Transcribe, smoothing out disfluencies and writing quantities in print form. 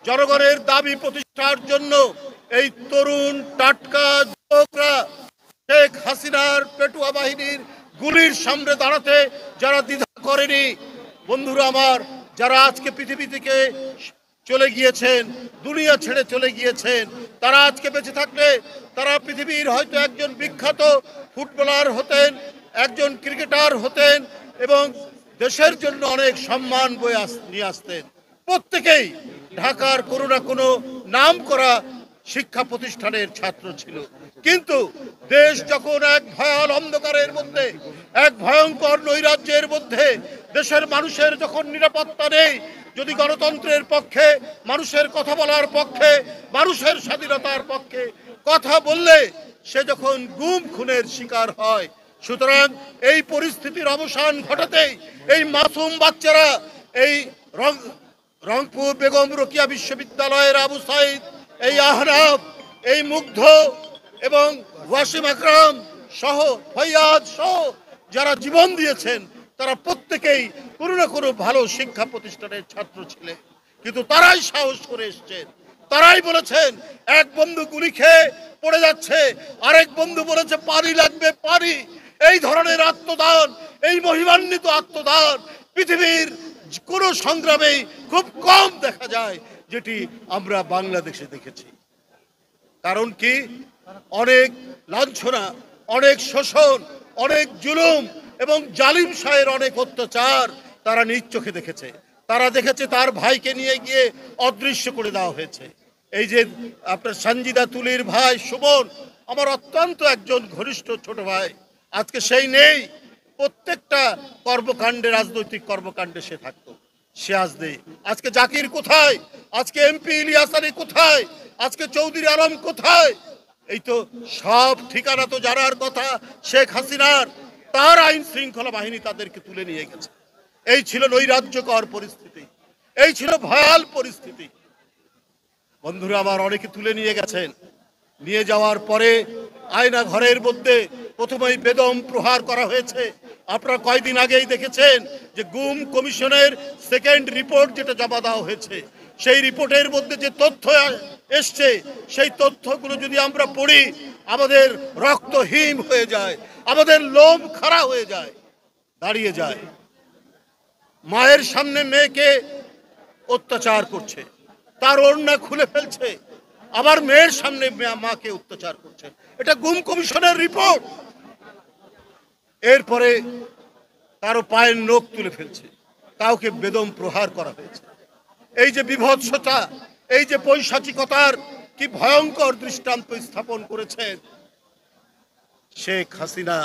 জনগণের দাবি প্রতিষ্ঠার জন্য এই তরুণ টাটকা যুবকরা শেখ হাসিনার পেটুয়া বাহিনীর গুলির সামনে দাঁড়াতে যারা দ্বিধা করেনি, বন্ধুরা আমার, যারা আজকে পৃথিবী থেকে চলে গিয়েছেন, দুনিয়া ছেড়ে চলে গিয়েছেন, তারা আজকে বেঁচে থাকলে তারা পৃথিবীর হয়তো একজন বিখ্যাত ফুটবলার হতেন, একজন ক্রিকেটার হতেন এবং দেশের জন্য অনেক সম্মান বয়ে নিয়ে আসতেন। প্রত্যেকেই ঢাকার কোনো না কোনো নাম করা শিক্ষা প্রতিষ্ঠানের ছাত্র ছিল। কিন্তু দেশ যখন এক ভয়াল অন্ধকারের মধ্যে, এক ভয়ঙ্কর নৈরাজ্যের মধ্যে, দেশের মানুষের যখন নিরাপত্তা নেই, যদি গণতন্ত্রের পক্ষে, মানুষের কথা বলার পক্ষে, মানুষের স্বাধীনতার পক্ষে কথা বললে সে যখন গুম খুনের শিকার হয়, সুতরাং এই পরিস্থিতির অবসান ঘটাতেই এই মাসুম বাচ্চারা, এই রংপুর বেগম রোকেয়া বিশ্ববিদ্যালয়ের আবু সাইদ, এই আহনাফ, এই মুগ্ধ এবং ওয়াসিম আকরাম সহ ফৈয়াদ সহ যারা জীবন দিয়েছেন, তারা প্রত্যেকেই কোনো না কোনো ভালো শিক্ষা প্রতিষ্ঠানের ছাত্র ছিলেন। কিন্তু তারাই সাহস করে এসছেন, তারাই বলেছেন এক বন্ধু গুলি খেয়ে পড়ে যাচ্ছে, আরেক বন্ধু বলেছে পানি লাগবে পানি। এই ধরনের আত্মদান, এই মহিমান্বিত আত্মদান পৃথিবীর কোনো সংগ্রামেই খুব কম দেখা যায়, যেটি আমরা বাংলাদেশে দেখেছি। কারণ কি, অনেক লাঞ্ছনা, অনেক শোষণ, অনেক জুলুম এবং জালিম শাহের অনেক অত্যাচার তারা নিজ চোখে দেখেছে। তারা দেখেছে তার ভাইকে নিয়ে গিয়ে অদৃশ্য করে দেওয়া হয়েছে। এই যে আপনার সঞ্জিদা তুলির ভাই সুমন, আমার অত্যন্ত একজন ঘনিষ্ঠ ছোট ভাই, আজকে সেই নেই। প্রত্যেকটা কর্মকাণ্ডে, রাজনৈতিক কর্মকাণ্ডে সে থাকতো, সে আজ নেই। আজকে জাকির কোথায়? আজকে এমপি ইলিয়াস আলী কোথায়? আজকে চৌধুরী আলম কোথায়? এই তো সব ঠিকানা তো জানার কথা শেখ হাসিনার। তার আইন শৃঙ্খলা বাহিনী তাদেরকে তুলে নিয়ে গেছে। এই ছিল নৈরাজ্যকর পরিস্থিতি, এই ছিল ভয়াল পরিস্থিতি। বন্ধুরা আমার, অনেকে তুলে নিয়ে গেছেন। নিয়ে যাওয়ার পরে আয়না ঘরের মধ্যে প্রথমেই বেদম প্রহার করা হয়েছে। আপনারা কয়েকদিন আগেই দেখেছেন যে গুম কমিশনের সেকেন্ড রিপোর্ট যেটা জমা দেওয়া হয়েছে, সেই রিপোর্টের মধ্যে যে তথ্য এসছে, সেই তথ্যগুলো যদি আমরা পড়ি, আমাদের রক্ত হিম হয়ে যায়, আমাদের লোম খাড়া হয়ে যায়, দাঁড়িয়ে যায়। মায়ের সামনে মেয়েকে অত্যাচার করছে, তার ওড়না খুলে ফেলছে, আবার মেয়ের সামনে মাকে অত্যাচার করছে। এটা গুম কমিশনের রিপোর্ট। এরপরে কারো পায়ের নখ তুলে ফেলছে, কাউকে বেদম প্রহার করা হয়েছে। এই যে বিভৎসতা, এই যে পৈশাচিকতার কি ভয়ঙ্কর দৃষ্টান্ত স্থাপন করেছেন শেখ হাসিনা।